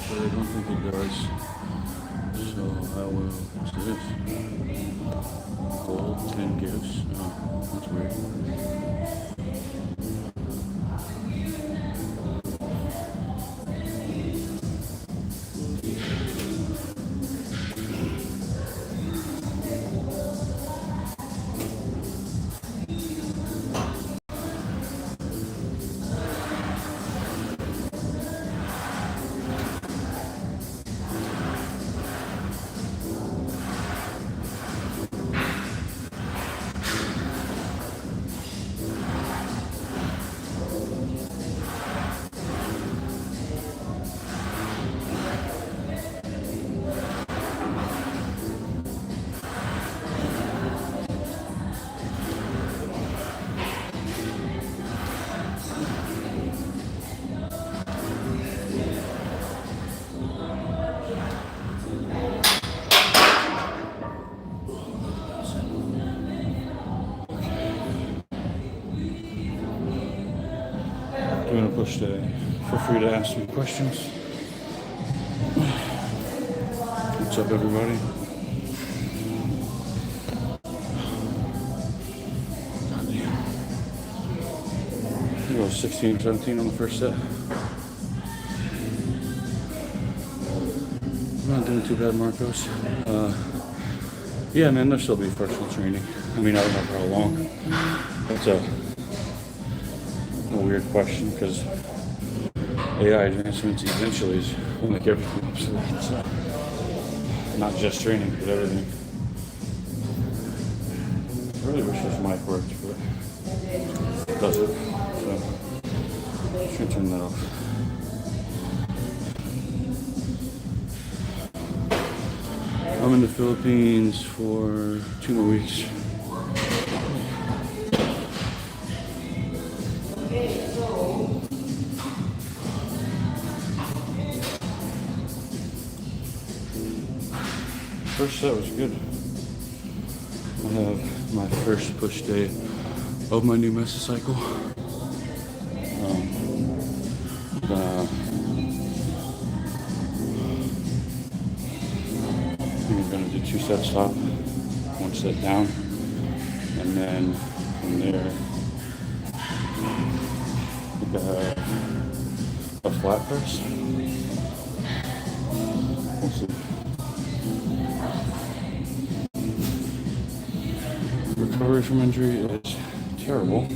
but I don't think it does. So I will, what's this? Gold 10 gifts. Oh, that's weird. Doing a push day. Feel free to ask some questions. What's up, everybody? You go 16-17 on the first set. I'm not doing too bad, Marcos. Yeah, man, there'll still be personal training. I mean, I don't know for how long. That's a weird question because AI advancements eventually will make everything obsolete. So not just training, but everything. I really wish this mic worked, but it doesn't. So I'm just gonna turn that off. I'm in the Philippines for 2 more weeks. First set was good. I have my first push day of my new mesocycle. I'm gonna do 2 sets up, 1 set down, and then from there, I think I have a flat press. We'll see. Recovery from injury is terrible.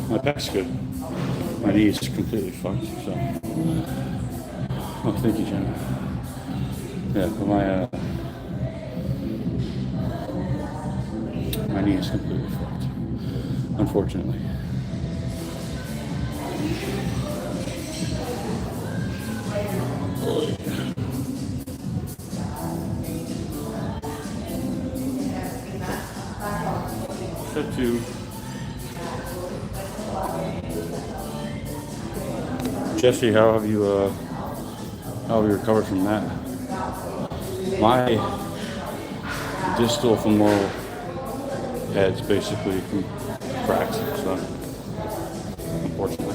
My back's good. My knee is completely fucked, so. Oh, thank you, Jenna. Yeah, but my knee is completely fucked, unfortunately. Set 2. Jesse, how have you recovered from that? My distal femoral head's basically cracked, so unfortunately.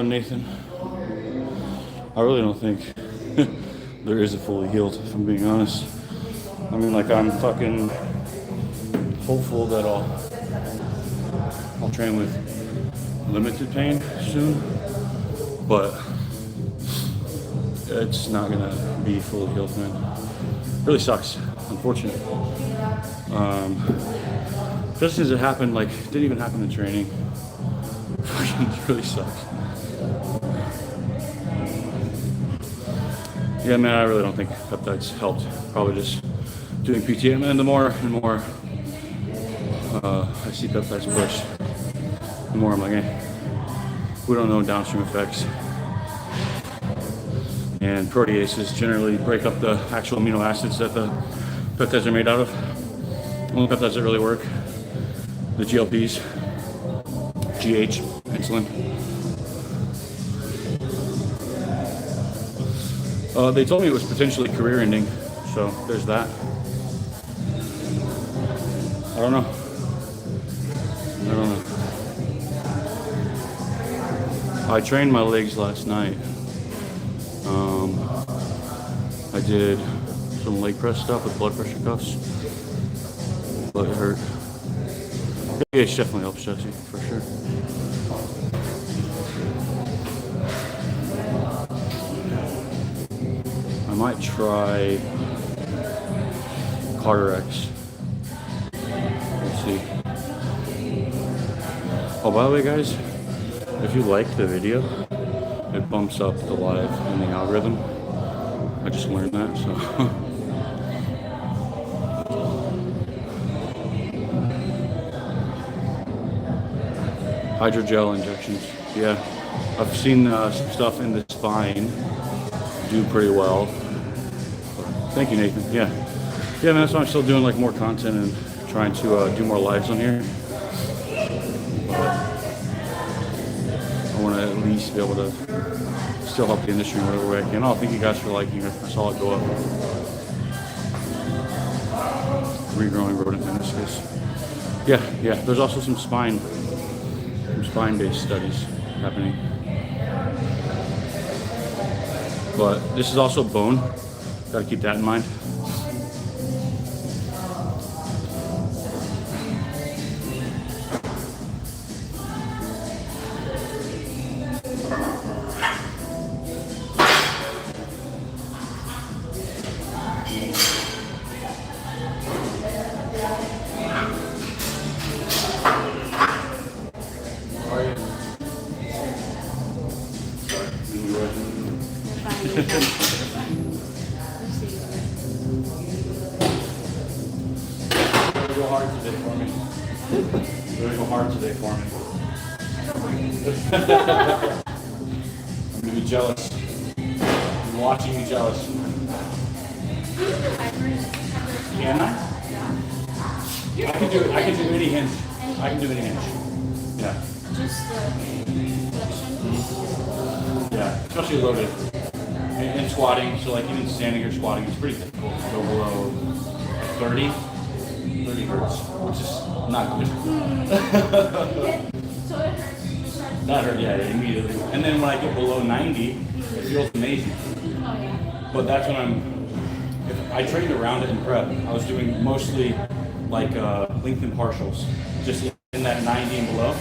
Nathan, I really don't think there is a fully healed, if I'm being honest. I mean, like, I'm fucking hopeful that I'll train with limited pain soon, but it's not gonna be fully healed, man. Really sucks. unfortunate. Just as it happened, like, didn't even happen in training. Fucking really sucks. Yeah, man, I really don't think peptides helped. Probably just doing PT, and the more and more I see peptides pushed, the more I'm like, we don't know downstream effects. And proteases generally break up the actual amino acids that the peptides are made out of. Only peptides that really work, the GLPs, GH, insulin. They told me it was potentially career ending, so there's that. I don't know. I trained my legs last night. I did some leg press stuff with blood pressure cuffs, but it hurt. PH definitely helps, Jesse, for sure. I might try Carter X. Let's see. Oh, by the way, guys, if you like the video, it bumps up the live in the algorithm. I just learned that, so. Hydrogel injections. Yeah, I've seen some stuff in the spine do pretty well. Thank you, Nathan. Yeah, man, that's why I'm still doing like more content and trying to do more lives on here. I want to at least be able to still help the industry in whatever way I can. Oh, thank you guys for liking it. I saw it go up. Regrowing rodent meniscus. Yeah. There's also some spine-based studies happening. But this is also bone. Got to keep that in mind. Go hard today for me. You're gonna go hard today for me. I'm gonna be jealous. I'm watching you jealous. Can I? I can do any hinge. I can do any hinge. Yeah. Just Yeah, especially loaded. And squatting, so like even standing or squatting, it's pretty difficult to go below 30 hertz, which is not good. So it hurts. That hurt, yeah, immediately. And then when I get below 90, it feels amazing. Oh yeah. But that's when I trained around it in prep. I was doing mostly like lengthened partials, just in that 90 and below.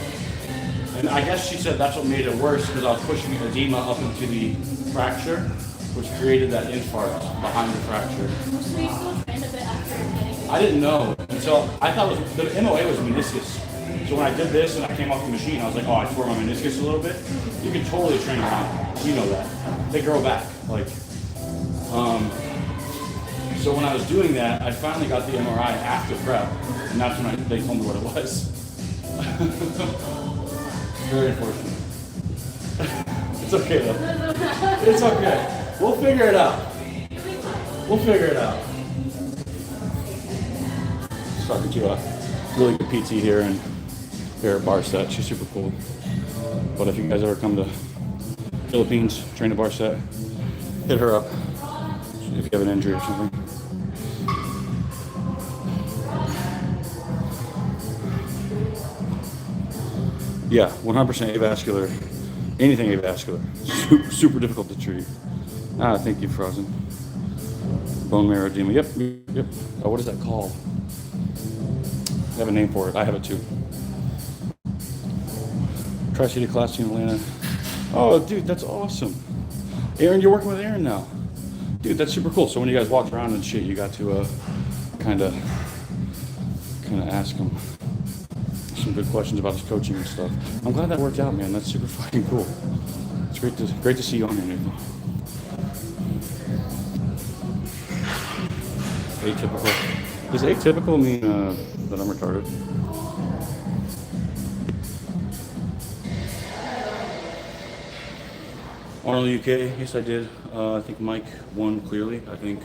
And I guess she said that's what made it worse because I was pushing edema up into the fracture, which created that infarct behind the fracture. So you still trained a bit after getting. I didn't know until I thought the MOA was meniscus. So when I did this and I came off the machine, I was like, oh, I tore my meniscus a little bit. You can totally train around. You know that. They grow back. Like, so when I was doing that, I finally got the MRI after prep, and that's when they told me what it was. Very unfortunate. It's okay though. It's okay. We'll figure it out. We'll figure it out. Just talking to a really good PT here at Barset. She's super cool. But if you guys ever come to Philippines, train at Barset, hit her up if you have an injury or something. Yeah, 100% avascular. Anything avascular. Super difficult to treat. Thank you, Frozen. Bone marrow edema. Yep. Oh, what is that called? I have a name for it. I have it too. Tri-City class in Atlanta. Oh, dude, that's awesome. Aaron, you're working with Aaron now. Dude, that's super cool. So when you guys walked around and shit, you got to kind of ask him some good questions about his coaching and stuff. I'm glad that worked out, man. That's super fucking cool. It's great to see you on here, Nathan. Atypical. Does atypical mean that I'm retarded? On the UK, yes I did. I think Mike won clearly. I think,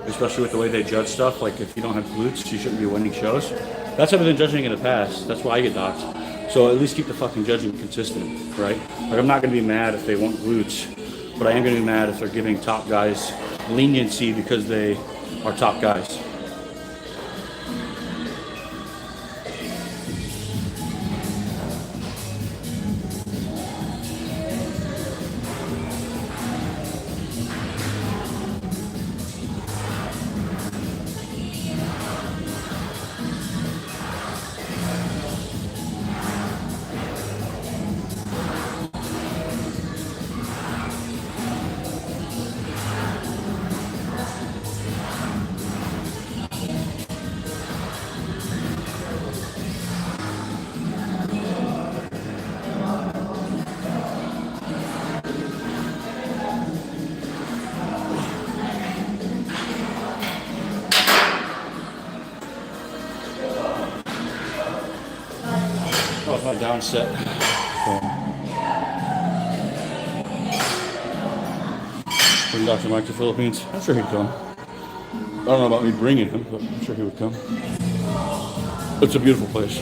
especially with the way they judge stuff, like if you don't have glutes, you shouldn't be winning shows. That's how I've been judging in the past. That's why I get docked. So at least keep the fucking judging consistent, right? Like I'm not gonna be mad if they want glutes, but I am gonna be mad if they're giving top guys leniency because they are top guys. Oh, it's my down set. Bring Dr. Mike to the Philippines. I'm sure he'd come. I don't know about me bringing him, but I'm sure he would come. It's a beautiful place.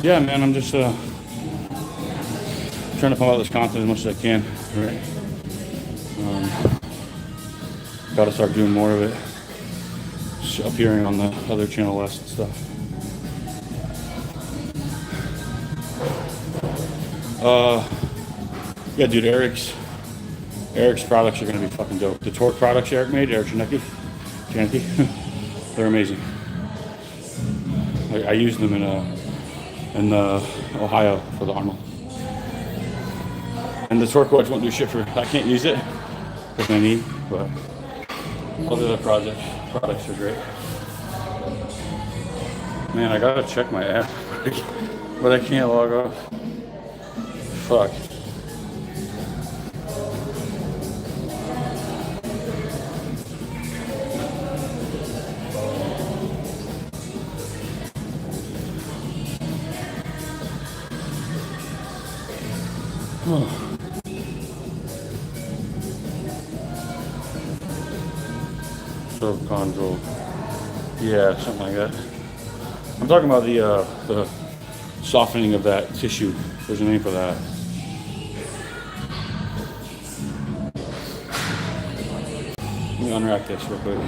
Yeah, man, I'm just trying to pump out this content as much as I can. Right? Got to start doing more of it. Just appearing on the other channel less and stuff. Yeah, dude, Eric's products are gonna be fucking dope. The torque products Eric made, Eric Janicki, they're amazing. I used them in Ohio for the Arnold. And the torque watch won't do shit for. I can't use it with my knee, but all the other products are great. Man, I gotta check my app, but I can't log off. Fuck. Subchondral. Yeah, something like that. I'm talking about the softening of that tissue. There's a name for that. Let me unwrap this real quick.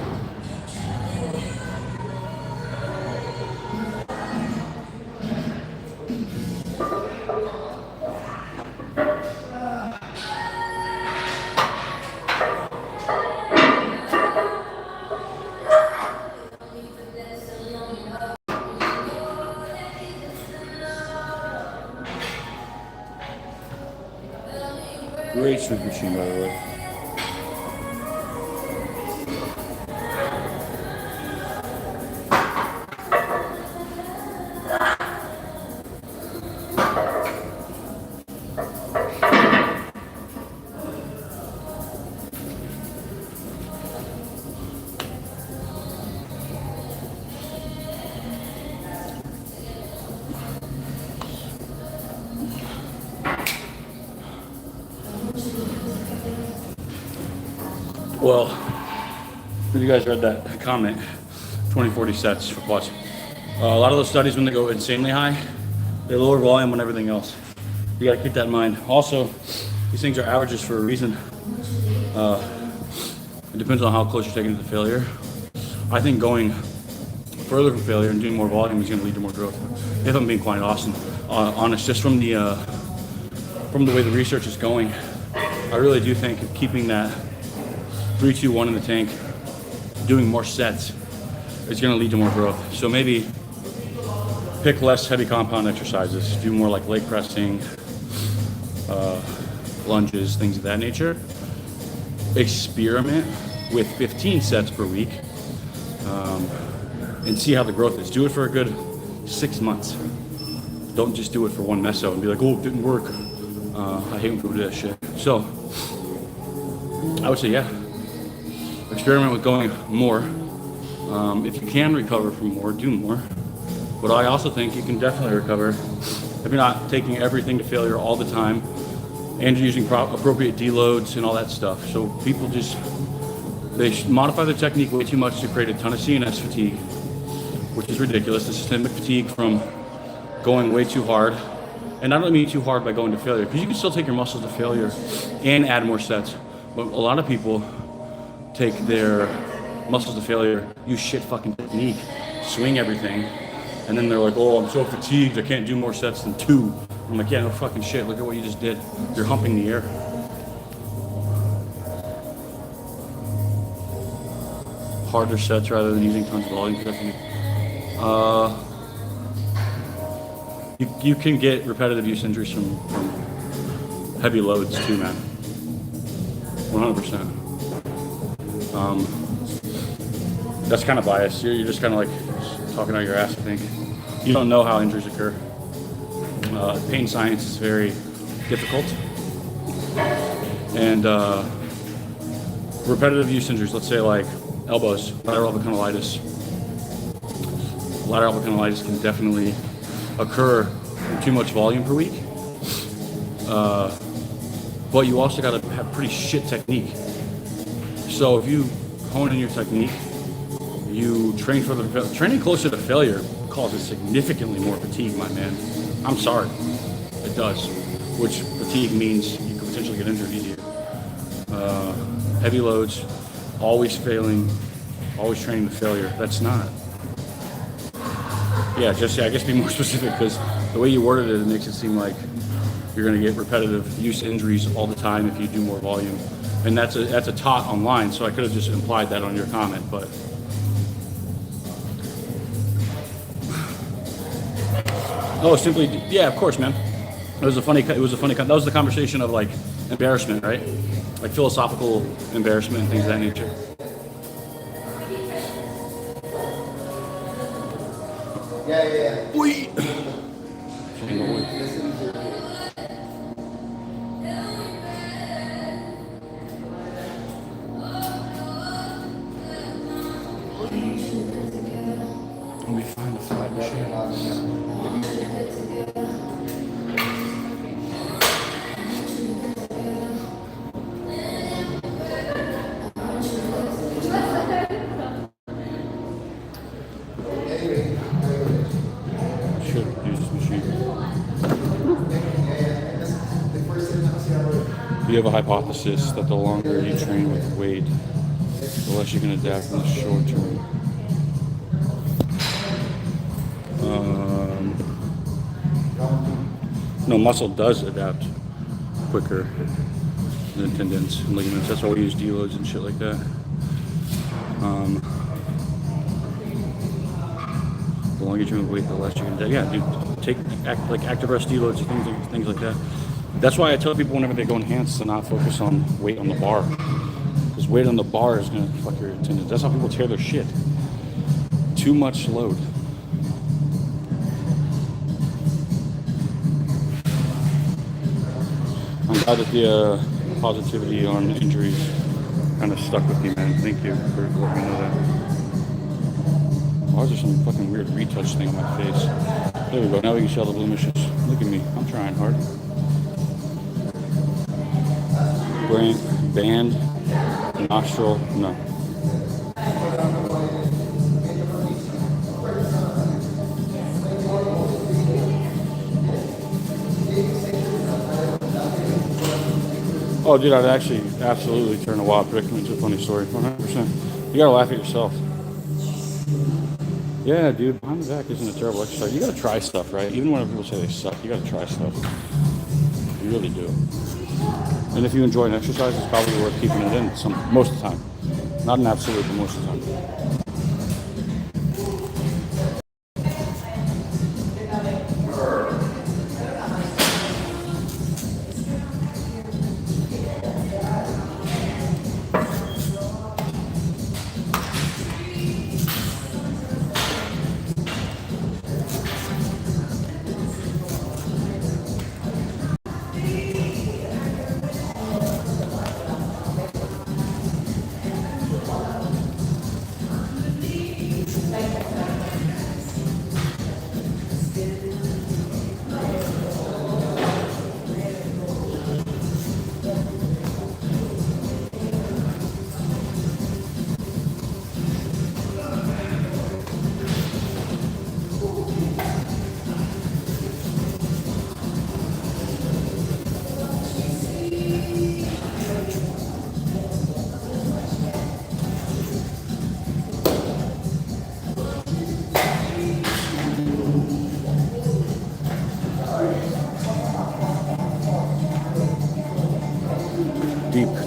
Great sweep machine, by the way. Well, you guys read that comment, 20-40 sets for quads. A lot of those studies, when they go insanely high, they lower volume on everything else. You gotta keep that in mind. Also, these things are averages for a reason. It depends on how close you're taking it to failure. I think going further from failure and doing more volume is gonna lead to more growth. If I'm being quite honest, just from the way the research is going, I really do think keeping that 3-2-1 in the tank, doing more sets, is going to lead to more growth. So maybe pick less heavy compound exercises, do more like leg pressing, lunges, things of that nature. Experiment with 15 sets per week, and see how the growth is. Do it for a good 6 months. Don't just do it for one meso and be like, oh, it didn't work. I hate when people do that shit. So I would say, yeah, experiment with going more. If you can recover from more, do more. But I also think you can definitely recover if you're not taking everything to failure all the time and you're using appropriate deloads and all that stuff. So people just, they modify their technique way too much to create a ton of CNS fatigue, which is ridiculous. The systemic fatigue from going way too hard. And I don't mean too hard by going to failure, because you can still take your muscles to failure and add more sets. But a lot of people take their muscles to failure, use shit fucking technique, swing everything, and then they're like, oh, I'm so fatigued, I can't do more sets than 2. I'm like, yeah, no fucking shit, look at what you just did. You're humping the air. Harder sets rather than using tons of volume technique. You can get repetitive use injuries from heavy loads too, man. 100%. That's kind of biased. You're just kind of like talking out your ass, I think. You don't know how injuries occur. Pain science is very difficult. And repetitive use injuries, let's say like elbows, lateral epicondylitis. Lateral epicondylitis can definitely occur in too much volume per week. But you also got to have pretty shit technique. So if you hone in your technique, you train for the training closer to failure causes significantly more fatigue, my man. I'm sorry, it does. Which fatigue means you could potentially get injured easier. Heavy loads, always failing, always training to failure. That's not. Yeah, I guess be more specific, because the way you worded it, it makes it seem like you're going to get repetitive use injuries all the time if you do more volume. And that's a taught online, so I could have just implied that on your comment, but. Oh, simply, yeah, of course, man. That was a funny, that was the conversation of like embarrassment, right? Like philosophical embarrassment and things of that nature. Yeah. Wait. Let me find the flight machine. Should use this machine. You have a hypothesis that the longer you train with weight, the less you can adapt in the short term. No, muscle does adapt quicker than tendons and ligaments. That's why we use deloads and shit like that. The longer you train with weight, the less you can adapt. Yeah, dude, take active rest deloads, things like that. That's why I tell people whenever they go enhanced to not focus on weight on the bar, because weight on the bar is gonna fuck your tendons. That's how people tear their shit. Too much load. I'm glad that the positivity on injuries kind of stuck with me, man. Thank you for letting me know that. Why is there some fucking weird retouch thing on my face? There we go. Now we can see all the blemishes. Look at me. I'm trying hard. Band, nostril, no. Oh, dude, I'd actually absolutely turn a wild predicament into a funny story. 100%. You gotta laugh at yourself. Yeah, dude, behind the back isn't a terrible exercise. You gotta try stuff, right? Even when people say they suck, you gotta try stuff. You really do. And if you enjoy an exercise, it's probably worth keeping it in most of the time. Not an absolute, but most of the time.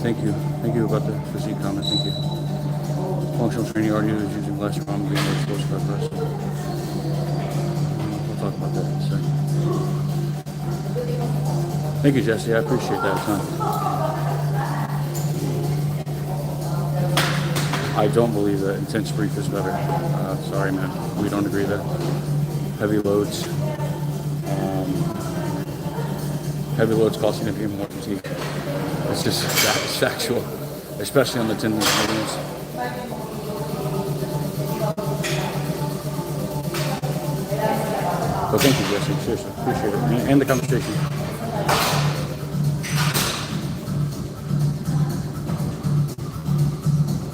thank you. Thank you about the physique comment. Thank you. Functional training audio is using less trauma being more exposed to breast. We'll talk about that in a second. Thank you, Jesse. I appreciate that a ton. I don't believe that intense brief is better. Sorry, man. We don't agree there. Heavy loads. Heavy loads cause significantly more fatigue. It's just it's factual, especially on the tendons and ligaments. But thank you, Jesse. Seriously, appreciate it. And the conversation.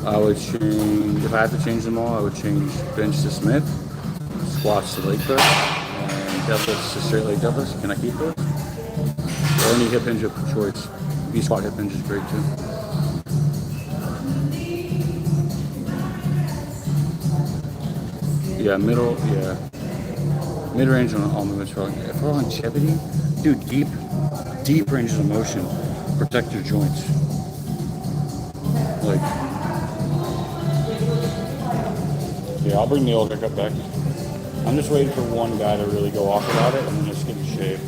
I would change, if I had to change them all, I would change bench to Smith, squats to leg press, and deadlifts to straight leg deadlifts. Can I keep those? Or any hip hinge of choice. V-squat hip hinge is great too. Yeah, mid-range on all movements for longevity. Dude, deep ranges of motion protect your joints. Like, yeah, I'll bring the old haircut back. I'm just waiting for one guy to really go off about it and then just get a shave.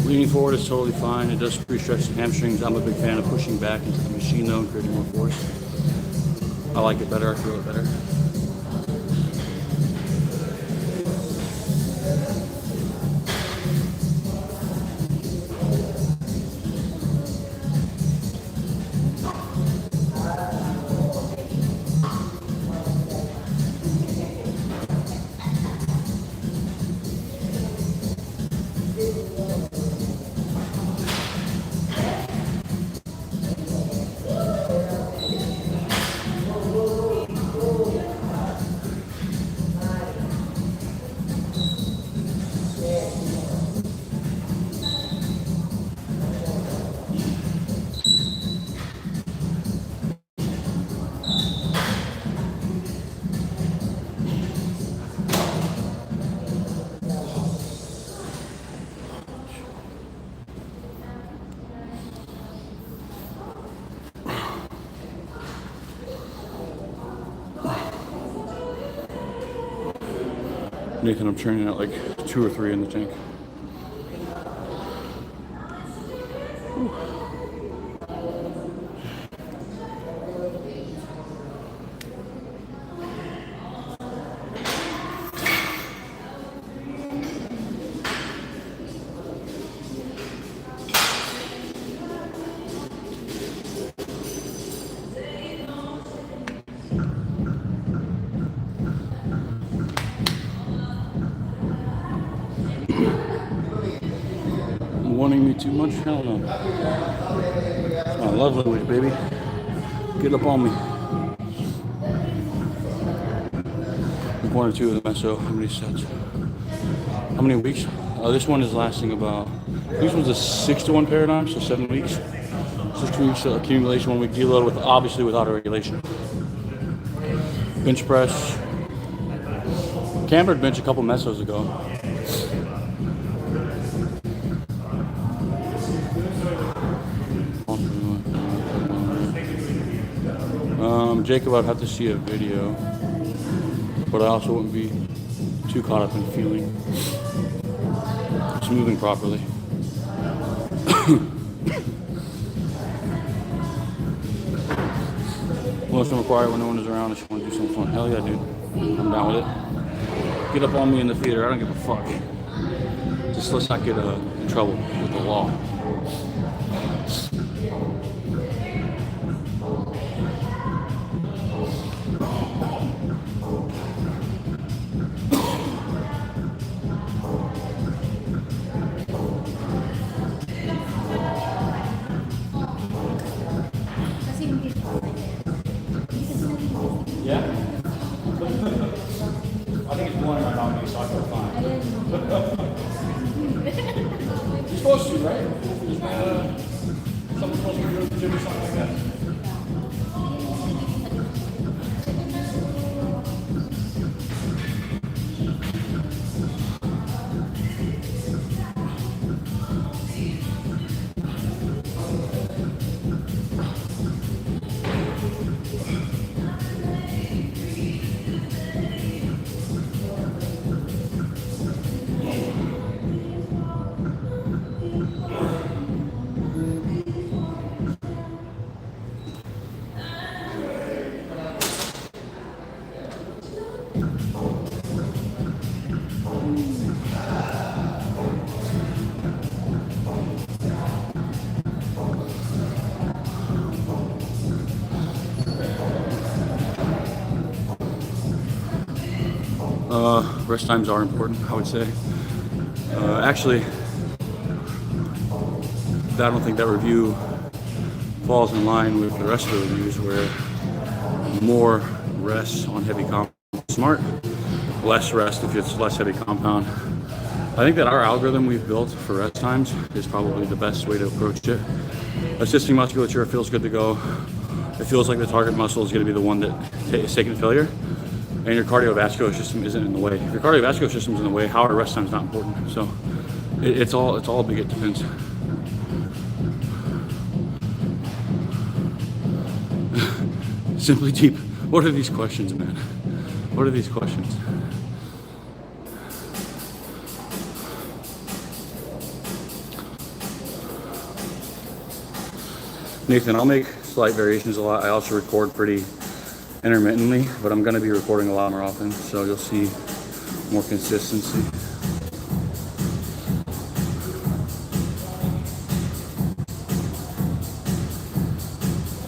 Leaning forward is totally fine. It does pre-stretch the hamstrings. I'm a big fan of pushing back into the machine though and creating more force. I like it better. I feel it better. Nathan, I'm turning out like 2 or 3 in the tank. Wanting me too much? Hell no. It's my love language, baby. Get up on me. Week 1 or 2 of the meso. How many sets? How many weeks? This one is lasting about. This one's a 6-to-1 paradigm, so 7 weeks. 6 weeks accumulation, 1 week deload with obviously with auto regulation. Bench press. Cambered bench a couple mesos ago. Jacob, I'd have to see a video, but I also wouldn't be too caught up in feeling. It's moving properly. Unless I'm required when no one is around, I just want to do something fun. Hell yeah, dude. I'm down with it. Get up on me in the theater. I don't give a fuck. Just let's not get in trouble with the law. Yeah? I think it's blowing right on me, so I feel fine. You're supposed to, right? Isn't that someone supposed to go to the gym or something like that? Rest times are important, I would say. Actually, I don't think that review falls in line with the rest of the reviews where more rest on heavy compound smart, less rest if it's less heavy compound. I think that our algorithm we've built for rest times is probably the best way to approach it. Assisting musculature feels good to go. It feels like the target muscle is going to be the one that is taking failure, and your cardiovascular system isn't in the way. If your cardiovascular system is in the way, how our rest time is not important. So it's all big. It depends. Simply deep. What are these questions, man? What are these questions? Nathan, I'll make slight variations a lot. I also record pretty intermittently, but I'm going to be recording a lot more often, so you'll see more consistency.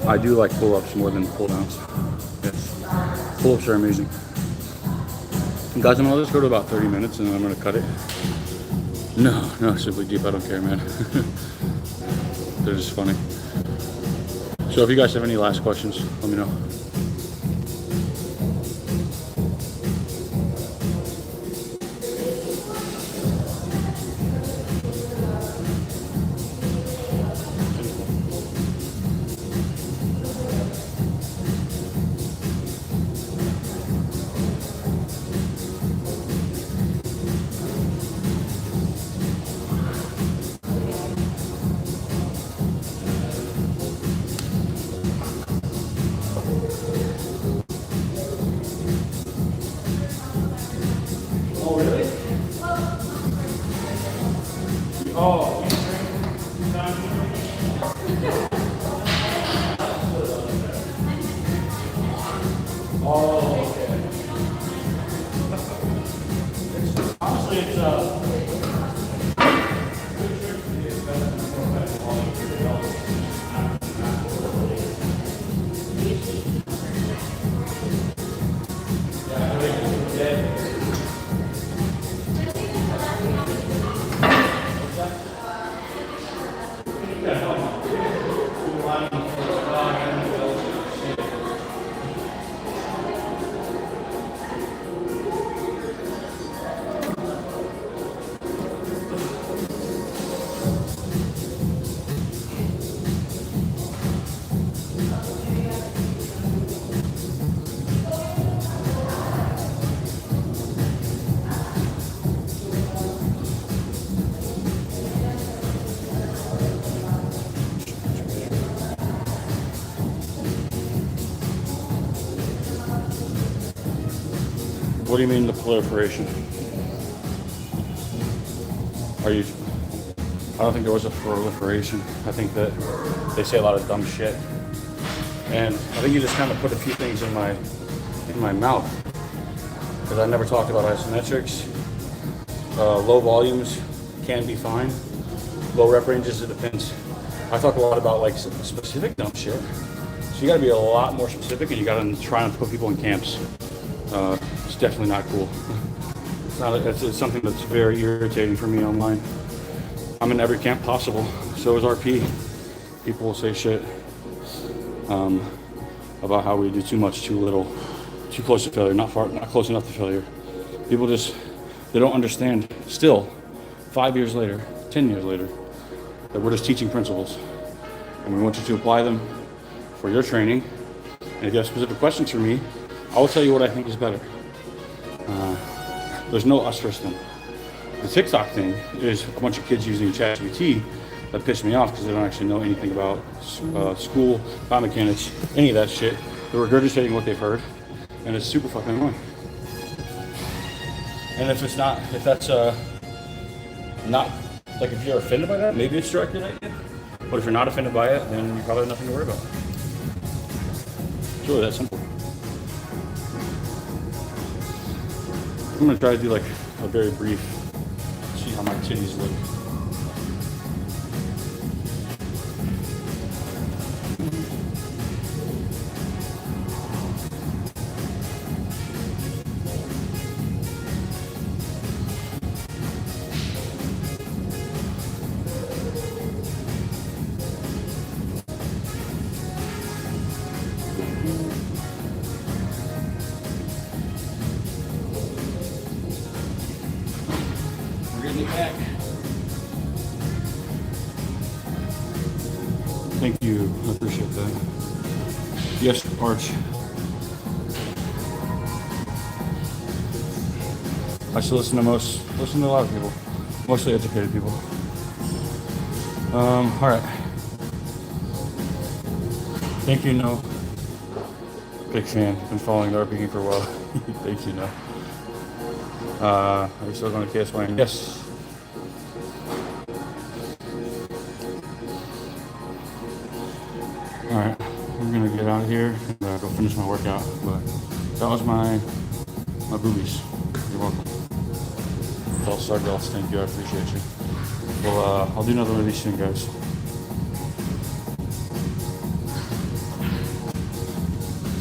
I do like pull-ups more than pull-downs. Yes, pull-ups are amazing. And guys, I'm gonna just go to about 30 minutes and then I'm gonna cut it. No, simply deep. I don't care, man. They're just funny. So if you guys have any last questions, let me know. Oh, really? Oh. Oh, okay. Honestly, it's What do you mean the proliferation? I don't think there was a proliferation. I think that they say a lot of dumb shit. And I think you just kind of put a few things in my mouth. Because I never talked about isometrics. Low volumes can be fine. Low rep ranges, it depends. I talk a lot about like specific dumb shit. So you gotta be a lot more specific and you gotta try not to put people in camps. It's definitely not cool. It's something that's very irritating for me online. I'm in every camp possible. So is RP. People will say shit. about how we do too much, too little, too close to failure, not far, not close enough to failure. People just, they don't understand still, 5 years later, 10 years later, that we're just teaching principles. And we want you to apply them for your training. And if you have specific questions for me, I will tell you what I think is better. There's no us versus them. The TikTok thing is a bunch of kids using ChatGPT that piss me off because they don't actually know anything about school, biomechanics, any of that shit. They're regurgitating what they've heard, and it's super fucking annoying. And if that's not, like if you're offended by that, maybe it's directed at you. But if you're not offended by it, then you probably have nothing to worry about. It's really that simple. I'm gonna try to do like a very brief, see how my titties look. Back. Thank you. I appreciate that. Yes, Arch. I still listen to a lot of people, mostly educated people. All right. Thank you, No. Big fan. Been following the RPG for a while. Thank you, No. Are you still going to KSY? Yes. Alright, I'm gonna get out of here and go finish my workout, but that was my boobies. You're welcome. All star girls, thank you, I appreciate you. Well, I'll do another one of these soon, guys.